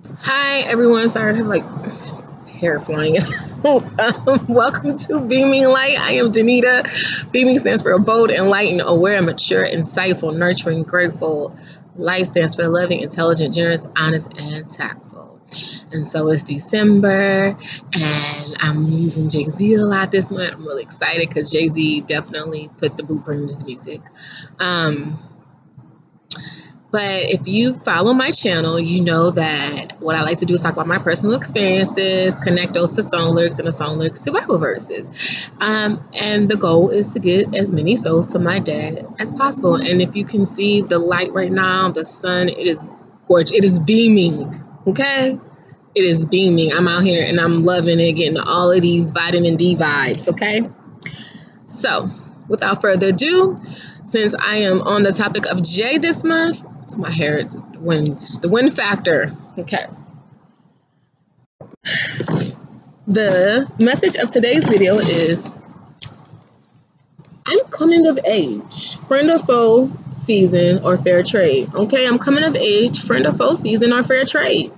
Hi everyone. Sorry, I have like hair flying. Welcome to Beaming Light. I am Danita. Beaming stands for bold, enlightened, aware, mature, insightful, nurturing, grateful. Light stands for loving, intelligent, generous, honest, and tactful. And so it's December, and I'm using Jay Z a lot this month. I'm really excited because Jay Z definitely put the blueprint in his music. Um, But if you follow my channel, you know that what I like to do is talk about my personal experiences, connect those to song lyrics and the song lyrics to Bible verses. And the goal is to get as many souls to my dad as possible. And if you can see the light right now, the sun, it is gorgeous. It is beaming. Okay? It is beaming. I'm out here and I'm loving it, getting all of these vitamin D vibes. Okay? So, without further ado, since I am on the topic of J this month, it's my hair, it's the wind factor. Okay. The message of today's video is I'm coming of age, friend or foe, season or fair trade. Okay, I'm coming of age, friend or foe, season or fair trade.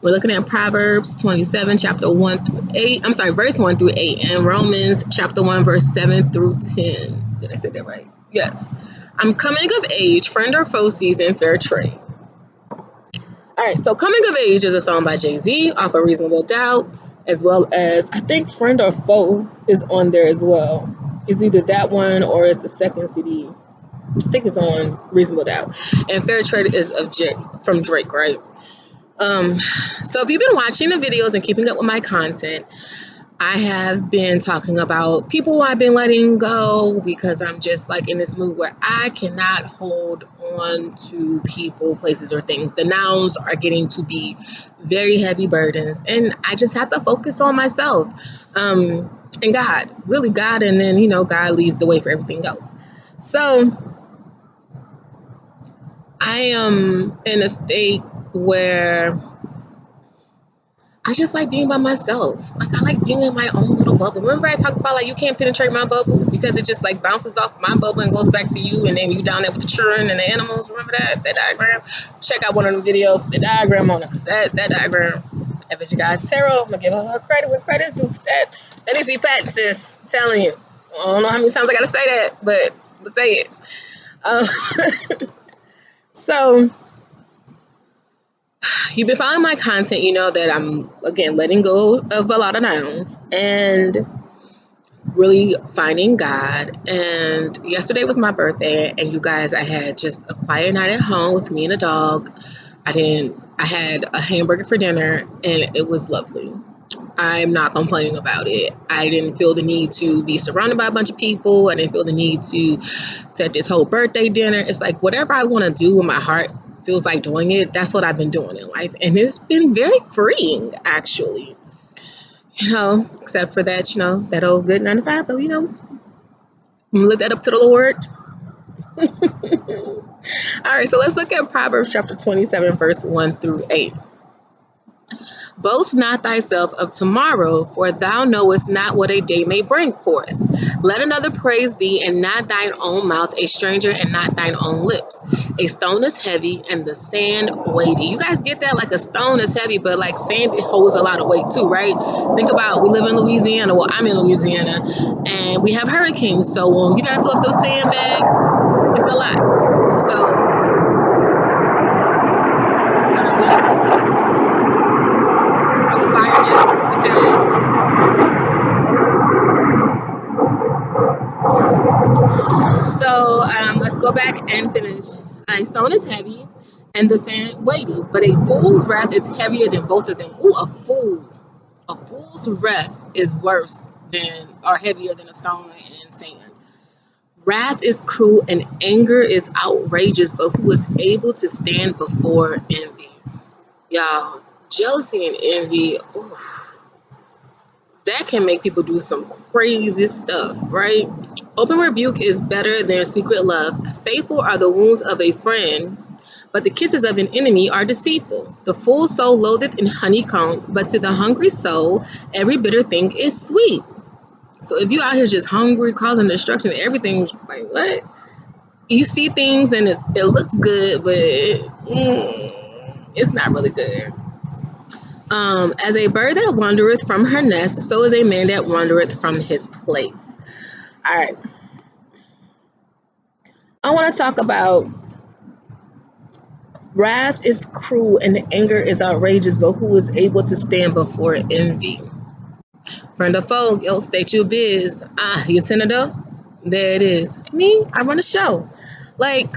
We're looking at Proverbs 27, chapter 1 through 8. I'm sorry, verse 1 through 8, and Romans chapter 1, verse 7 through 10. Did I say that right? Yes. I'm coming of age, friend or foe, season, fair trade. All right, so Coming of Age is a song by Jay Z off of Reasonable Doubt, as well as I think Friend or Foe is on there as well. It's either that one or it's the second CD. I think it's on Reasonable Doubt. And Fair Trade is from Drake, right? So if you've been watching the videos and keeping up with my content, I have been talking about people I've been letting go because I'm just like in this mood where I cannot hold on to people, places, or things. The nouns are getting to be very heavy burdens, and I just have to focus on myself and God, really God, and then God leads the way for everything else. So I am in a state where I just like being by myself. Like I like being in my own little bubble. Remember I talked about like you can't penetrate my bubble because it just like bounces off my bubble and goes back to you, and then you down there with the children and the animals. Remember that diagram? Check out one of the videos, the diagram on it, because that diagram. If it's you guys tarot, I'm gonna give her credit when credit's due. That needs to be practiced, sis. I'm telling you. I don't know how many times I gotta say that, but say it. Um, so you've been following my content, you know that I'm again letting go of a lot of nouns and really finding God. And yesterday was my birthday, and you guys, I had just a quiet night at home with me and a dog. I had a hamburger for dinner, and it was lovely. I'm not complaining about it. I didn't feel the need to be surrounded by a bunch of people. I didn't feel the need to set this whole birthday dinner. It's like whatever I want to do in my heart feels like doing it. That's what I've been doing in life. And it's been very freeing, actually. Except for that, that old good 9 to 5. But, I'm going to look that up to the Lord. All right, so let's look at Proverbs chapter 27, verse 1 through 8. Boast not thyself of tomorrow, for thou knowest not what a day may bring forth. Let another praise thee, and not thine own mouth, a stranger, and not thine own lips. A stone is heavy, and the sand weighty. You guys get that? Like a stone is heavy, but like sand, it holds a lot of weight too, right? Think about, we live in Louisiana. Well, I'm in Louisiana, and we have hurricanes. So you got to fill up those sandbags. It's a lot. So the fire just to pass. So let's go back and finish. A stone is heavy and the sand weighty, but a fool's wrath is heavier than both of them. Ooh, a fool. A fool's wrath is worse than or heavier than a stone and sand. Wrath is cruel and anger is outrageous, but who is able to stand before envy? Y'all, jealousy and envy, oof, that can make people do some crazy stuff, right? Open rebuke is better than secret love. Faithful are the wounds of a friend, but the kisses of an enemy are deceitful. The full soul loatheth in honeycomb, but to the hungry soul, every bitter thing is sweet. So if you out here just hungry, causing destruction, everything's like, what? You see things and it looks good, but it's not really good. As a bird that wandereth from her nest, so is a man that wandereth from his place. All right. I want to talk about wrath is cruel and anger is outrageous, but who is able to stand before envy? Friend or foe, yo, state your biz. You senator? There it is. Me, I run a show. Like,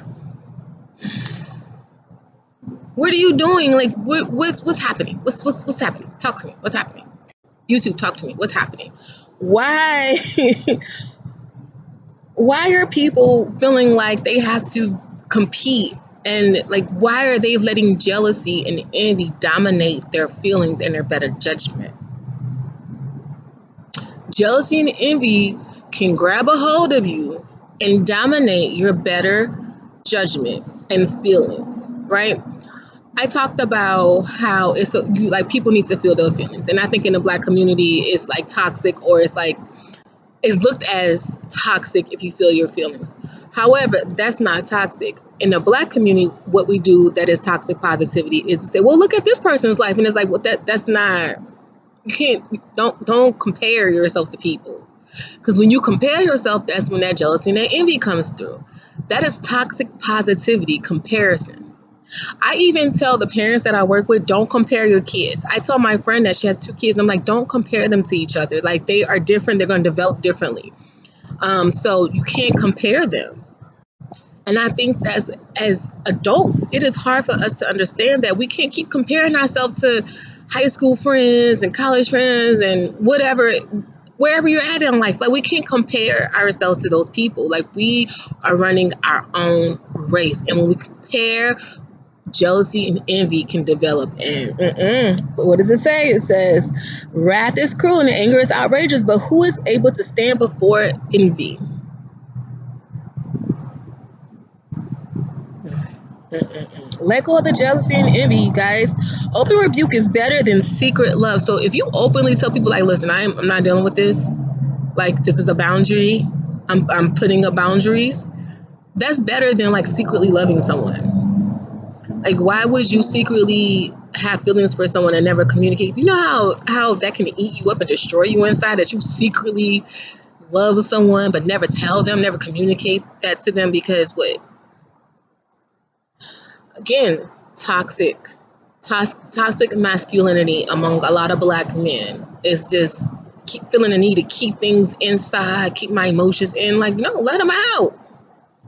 what are you doing? Like, what's happening? What's happening? Talk to me. What's happening? YouTube, talk to me. What's happening? Why why are people feeling like they have to compete, and like why are they letting jealousy and envy dominate their feelings and their better judgment? Jealousy and envy can grab a hold of you and dominate your better judgment and feelings, right? I talked about how like people need to feel their feelings, and I think in the Black community it's like toxic, or it's looked as toxic if you feel your feelings. However, that's not toxic. In the Black community, what we do that is toxic positivity is to say, well, look at this person's life, and it's like, well, that's not. You can't. Don't compare yourself to people, because when you compare yourself, that's when that jealousy and that envy comes through. That is toxic positivity comparison. I even tell the parents that I work with, don't compare your kids. I tell my friend that she has two kids, and I'm like, don't compare them to each other. Like, they are different. They're going to develop differently. So you can't compare them. And I think that's, as adults, it is hard for us to understand that we can't keep comparing ourselves to high school friends and college friends and whatever, wherever you're at in life. Like, we can't compare ourselves to those people. Like, we are running our own race. And when we compare, jealousy and envy can develop. And But what does it say? It says, wrath is cruel and anger is outrageous, but who is able to stand before envy? Let go of the jealousy and envy, you guys. Open rebuke is better than secret love. So if you openly tell people, like, listen, I'm not dealing with this. Like, this is a boundary. I'm putting up boundaries. That's better than like secretly loving someone. Like, why would you secretly have feelings for someone and never communicate? You know how that can eat you up and destroy you inside, that you secretly love someone but never tell them, never communicate that to them, because what? Again, toxic masculinity among a lot of Black men is this keep feeling the need to keep things inside, keep my emotions in. Like, no, let them out.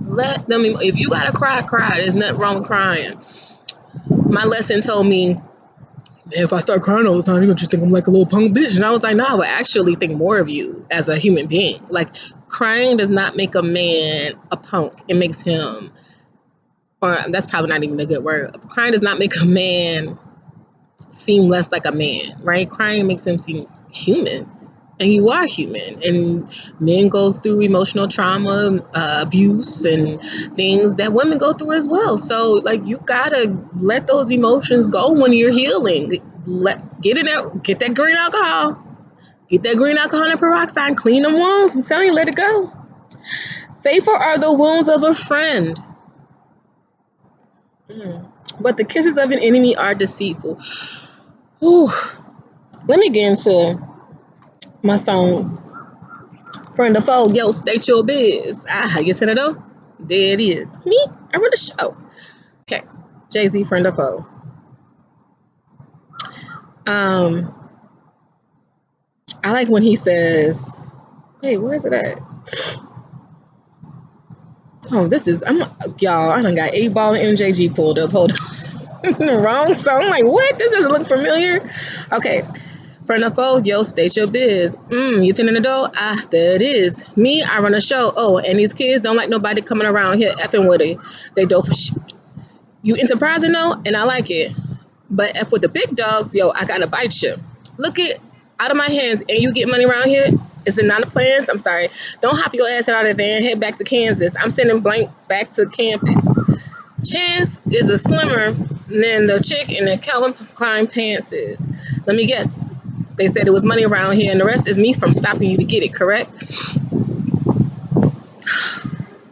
Let them. If you gotta cry, cry. There's nothing wrong with crying. My lesson told me, if I start crying all the time, you're gonna just think I'm like a little punk bitch. And I was like, no, I would actually think more of you as a human being. Like, crying does not make a man a punk. It makes him, or that's probably not even a good word. Crying does not make a man seem less like a man, right? Crying makes him seem human. And you are human. And men go through emotional trauma, abuse, and things that women go through as well. So, like, you gotta let those emotions go when you're healing. Get in there, get that green alcohol. Get that green alcohol and peroxide, clean them wounds. I'm telling you, let it go. Faithful are the wounds of a friend, but the kisses of an enemy are deceitful. Whew. Let me get into my phone. Friend or foe, yo, state your biz. You said it though? There it is. Me, I run the show. Okay, Jay-Z, friend or foe. Um, I like when he says, hey, where is it at? Oh, y'all, I done got 8 Ball and MJG pulled up. Hold on. Wrong song. I'm like, what? This doesn't look familiar. Okay. Friend or foe, yo, state your biz. You turning the door? There it is. Me, I run a show. Oh, and these kids don't like nobody coming around here effing with it. They do for shit. You enterprising though, and I like it. But if with the big dogs, yo, I gotta bite you. Look it out of my hands, and you get money around here. Is it not a plans? I'm sorry. Don't hop your ass out of the van, head back to Kansas. I'm sending Blank back to campus. Chance is a slimmer than the chick in the Calvin Klein pants is. Let me guess. They said it was money around here, and the rest is me from stopping you to get it, correct?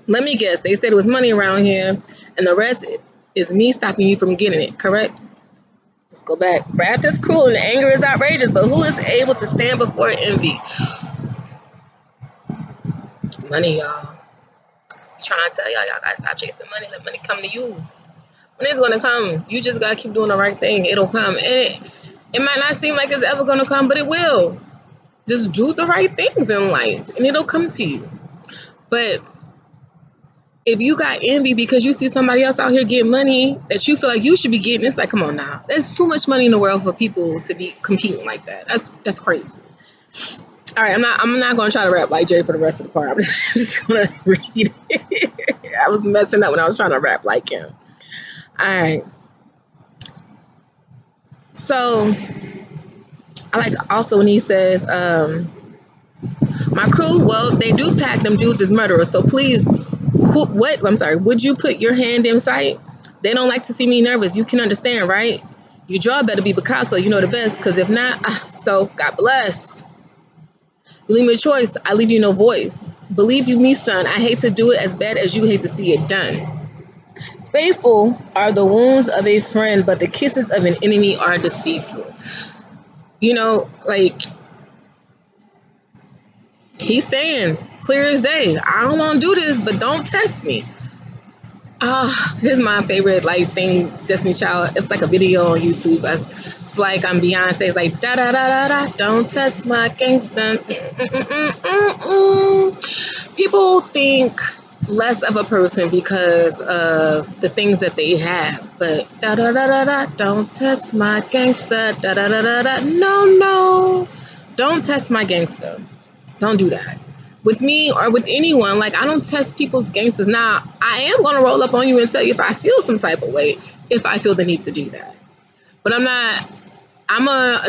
Let me guess. They said it was money around here, and the rest is me stopping you from getting it, correct? Let's go back. Wrath is cruel and anger is outrageous, but who is able to stand before envy? Money, y'all. I'm trying to tell y'all gotta stop chasing money. Let money come to you. Money's gonna come. You just gotta keep doing the right thing. It'll come. And it might not seem like it's ever gonna come, but it will. Just do the right things in life and it'll come to you. But if you got envy because you see somebody else out here getting money that you feel like you should be getting, it's like, come on now. There's too much money in the world for people to be competing like that. That's crazy. All right, I'm not gonna try to rap like Jay for the rest of the part. I'm just gonna read it. I was messing up when I was trying to rap like him. All right. So I like also when he says, my crew, well, they do pack them Jews as murderers. So please, what? I'm sorry. Would you put your hand in sight? They don't like to see me nervous. You can understand, right? Your jaw better be Picasso. You know the best. Because if not, so God bless. You leave me a choice. I leave you no voice. Believe you me, son. I hate to do it as bad as you hate to see it done. Faithful are the wounds of a friend, but the kisses of an enemy are deceitful. You know, like he's saying, clear as day, I don't want to do this, but don't test me. Here's my favorite like thing, Destiny Child. It's like a video on YouTube. It's like I'm Beyonce. It's like da da da da da. Don't test my gangsta. People think less of a person because of the things that they have. But da da da da da. Don't test my gangsta. Da da da da da. No. Don't test my gangsta. Don't do that. With me or with anyone, like I don't test people's gangsters. Now, I am going to roll up on you and tell you if I feel some type of way, if I feel the need to do that. But an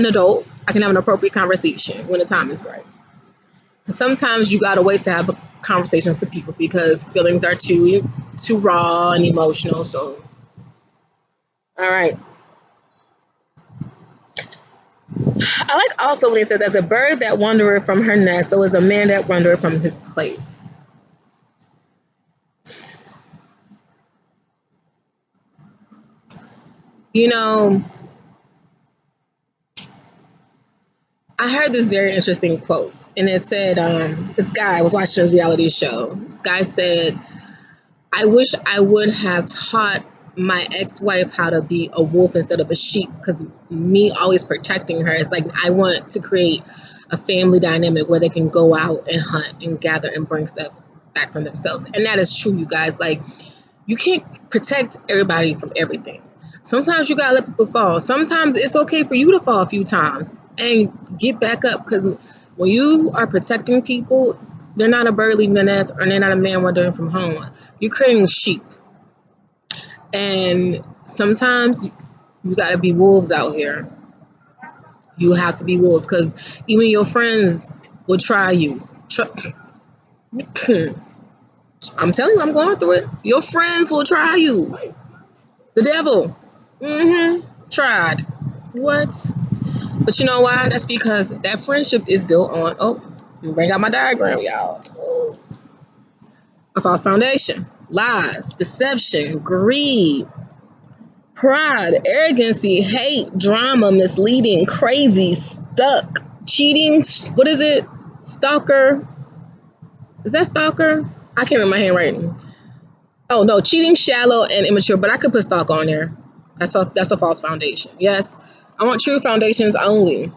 adult. I can have an appropriate conversation when the time is right. Sometimes you got to wait to have conversations with people because feelings are too raw and emotional. So, all right. I like also when he says, as a bird that wandereth from her nest, so is a man that wandereth from his place. You know, I heard this very interesting quote, and it said, this guy, I was watching this reality show. This guy said, I wish I would have taught my ex-wife how to be a wolf instead of a sheep, because me always protecting her, it's like I want to create a family dynamic where they can go out and hunt and gather and bring stuff back from themselves. And that is true, you guys. Like, you can't protect everybody from everything. Sometimes you gotta let people fall. Sometimes it's okay for you to fall a few times and get back up, because when you are protecting people, they're not a bird leaving the nest or they're not a man wandering from home. You're creating sheep. And sometimes you gotta be wolves out here. You have to be wolves because even your friends will try you. I'm telling you, I'm going through it. Your friends will try you. The devil. Tried. What? But you know why? That's because that friendship is built on, bring out my diagram, y'all. A false foundation. Lies, deception, greed, pride, arrogancy, hate, drama, misleading, crazy, stuck, cheating. What is it? Stalker. Is that stalker? I can't remember my handwriting. Oh no, cheating, shallow, and immature. But I could put stalk on there. That's a false foundation. Yes, I want true foundations only.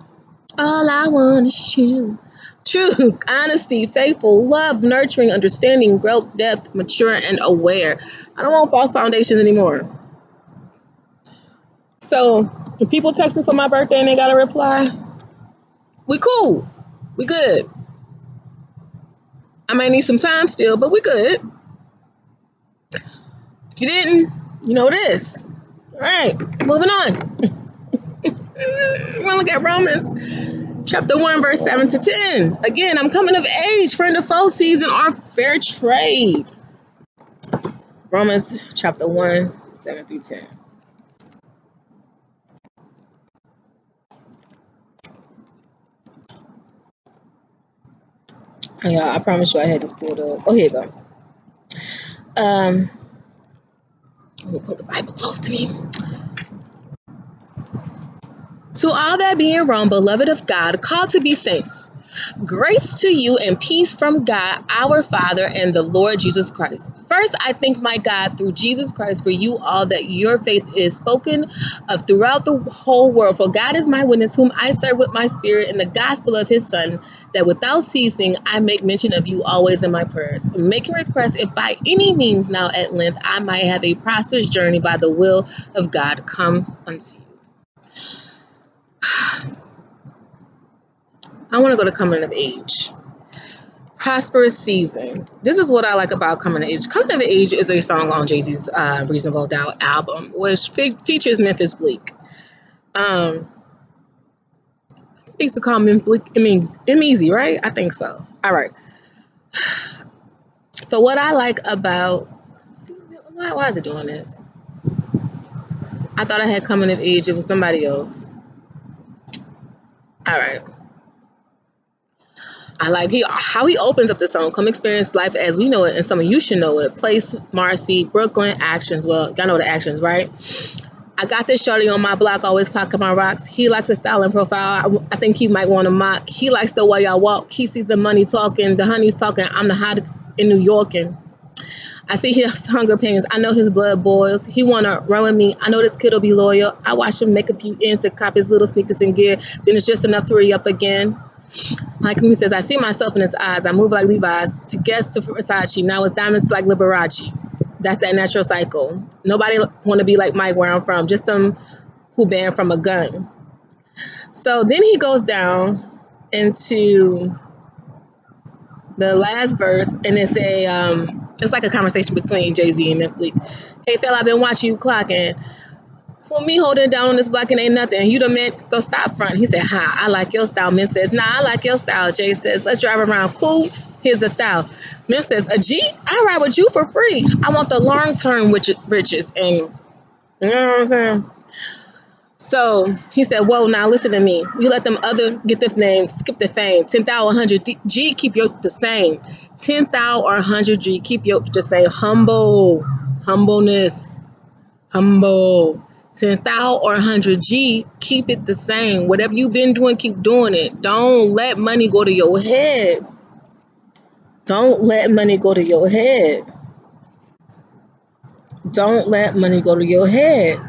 All I want is you. Truth, honesty, faithful, love, nurturing, understanding, growth, depth, mature, and aware. I don't want false foundations anymore. So if people text me for my birthday and they got a reply, we cool. We good. I might need some time still, but we good. If you didn't, you know what it is. All right, moving on. We're gonna look at Romans chapter 1, verse 7 to 10. Again, I'm coming of age, friend of foe season, or fair trade. Romans chapter 1, 7 through 10. Yeah, I promise you I had this pulled up. Oh, here you go. I'm gonna put the Bible close to me. To all that be in Rome, beloved of God, called to be saints, grace to you and peace from God, our Father, and the Lord Jesus Christ. First, I thank my God through Jesus Christ for you all that your faith is spoken of throughout the whole world. For God is my witness, whom I serve with my spirit in the gospel of his Son, that without ceasing I make mention of you always in my prayers, making request if by any means now at length I might have a prosperous journey by the will of God come unto you. I want to go to coming of age. Prosperous season. This is what I like about coming of age. Coming of age is a song on Jay-Z's Reasonable Doubt album, which features Memphis Bleak. They used to call him Bleak. It means easy, right? I think so. All right. So what I like about, why is it doing this? I thought I had coming of age. It was somebody else. All right. I like how he opens up the song. Come experience life as we know it, and some of you should know it. Place, Marcy, Brooklyn, actions. Well, y'all know the actions, right? I got this shorty on my block, always clocking my rocks. He likes a style and profile. I think he might want to mock. He likes the way I walk. He sees the money talking, the honey's talking. I'm the hottest in New York, and I see his hunger pains. I know his blood boils. He wanna run with me. I know this kid'll be loyal. I watch him make a few ends to cop his little sneakers and gear. Then it's just enough to re up again. Like he says, I see myself in his eyes. I move like Levi's to Guess to Versace. Now it's diamonds like Liberace. That's that natural cycle. Nobody want to be like Mike where I'm from. Just them who banned from a gun. So then he goes down into the last verse, and it's like a conversation between Jay-Z and Memphis. Hey, fella, I've been watching you clocking. For me, holding it down on this block and ain't nothing. You the man, so stop front. He said, hi, I like your style. Mem says, nah, I like your style. Jay says, let's drive around. Cool, here's a thou. Mem says, a G? I ride with you for free. I want the long-term riches. And, you know what I'm saying? So he said, whoa, now listen to me. You let them other get the name, skip the fame. 10,000, 100 G, keep your the same. 10,000 or 100 G, keep your the same. Humbleness. Humble. 10,000 or 100 G, keep it the same. Whatever you've been doing, keep doing it. Don't let money go to your head. Don't let money go to your head. Don't let money go to your head.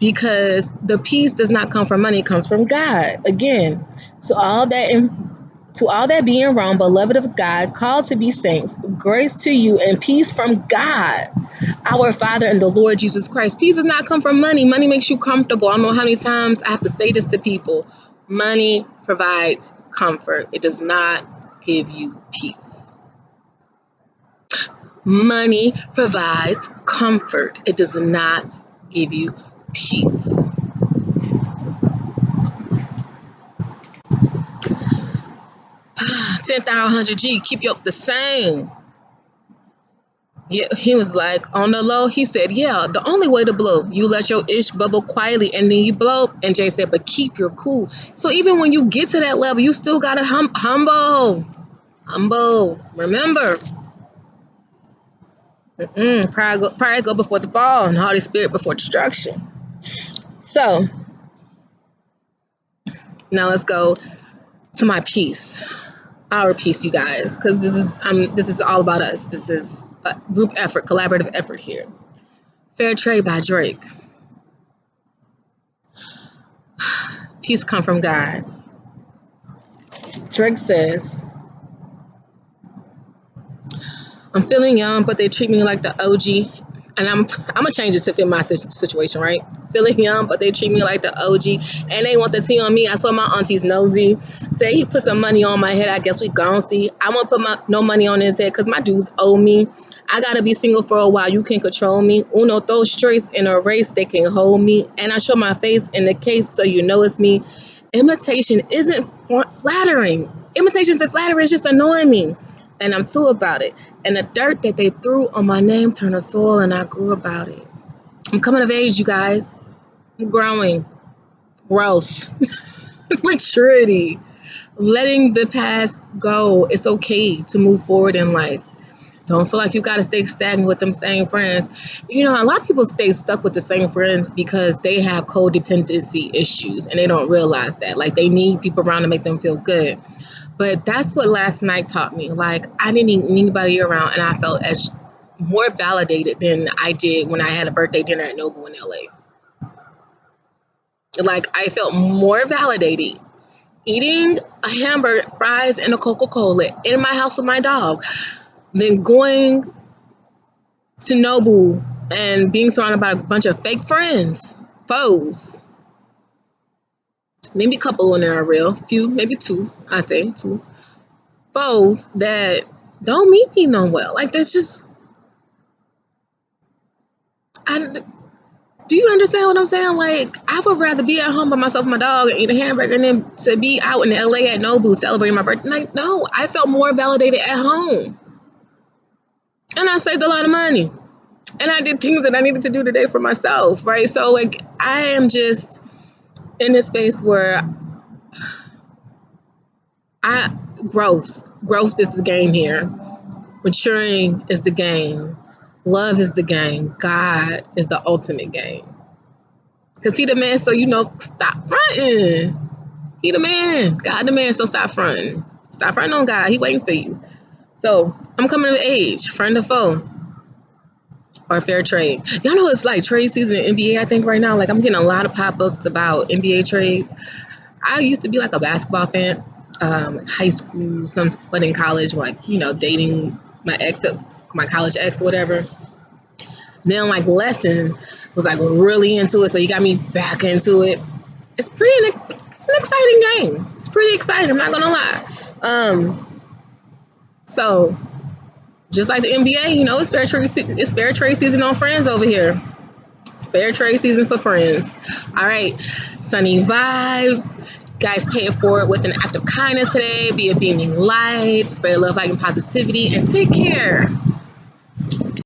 Because the peace does not come from money, it comes from God. Again, to all that being wrong, beloved of God, called to be saints, grace to you and peace from God, our Father and the Lord Jesus Christ. Peace does not come from money. Money makes you comfortable. I don't know how many times I have to say this to people. Money provides comfort. It does not give you peace. Money provides comfort. It does not give you peace. 10,000, 100 G, keep you up the same. Yeah, he was like, on the low, he said, yeah, the only way to blow, you let your ish bubble quietly and then you blow. And Jay said, but keep your cool. So even when you get to that level, you still got to humble. Remember, pride go before the fall and Holy Spirit before destruction. So now let's go to my peace. Our peace, you guys, because this is all about us. This is a group effort, collaborative effort here. Fair Trade by Drake. Peace come from God. Drake says, I'm feeling young, but they treat me like the OG. And I'm gonna change it to fit my situation, right? Feeling young, but they treat me like the OG, and they want the tea on me. I saw my auntie's nosy. Say he put some money on my head. I guess we gon' see. I won't put no money on his head because my dudes owe me. I gotta be single for a while. You can't control me. Uno throw straights in a race. They can hold me, and I show my face in the case so you know it's me. Imitation isn't flattering. Imitations and flattering is just annoying me. And I'm too about it. And the dirt that they threw on my name turned to soil, and I grew about it. I'm coming of age, you guys. I'm growing. Growth. Maturity. Letting the past go. It's okay to move forward in life. Don't feel like you got to stay stagnant with them same friends. You know, a lot of people stay stuck with the same friends because they have codependency issues and they don't realize that. Like, they need people around to make them feel good. But that's what last night taught me. Like, I didn't need anybody around, and I felt as more validated than I did when I had a birthday dinner at Noble in LA. Like, I felt more validated eating a hamburger, fries, and a Coca-Cola in my house with my dog than going to Noble and being surrounded by a bunch of fake friends, foes. Maybe a couple in there are real, few, maybe two. I say two foes that don't meet me no well. Like, that's just, I. Do you understand what I'm saying? Like, I would rather be at home by myself and my dog and eat a hamburger than to be out in LA at Nobu celebrating my birthday. Like, no, I felt more validated at home. And I saved a lot of money. And I did things that I needed to do today for myself, right? So, like, I am just in this space where growth is the game here. Maturing is the game. Love is the game. God is the ultimate game. Because he the man, so, stop fronting. He the man. God the man, so stop fronting. Stop fronting on God. He waiting for you. So, I'm coming of age. Friend or foe? Or fair trade? Y'all know it's like trade season in NBA, I think, right now. Like, I'm getting a lot of pop-ups about NBA trades. I used to be like a basketball fan, like high school, but in college, like, dating my college ex or whatever. Then, like, Lesson was like really into it, so he got me back into it. It's an exciting game. It's pretty exciting, I'm not gonna lie. So just like the NBA, it's fair trade season on Friends over here. It's fair trade season for Friends. All right, sunny vibes. Guys, pay it forward with an act of kindness today. Be a beaming light. Spread love, light, and positivity. And take care.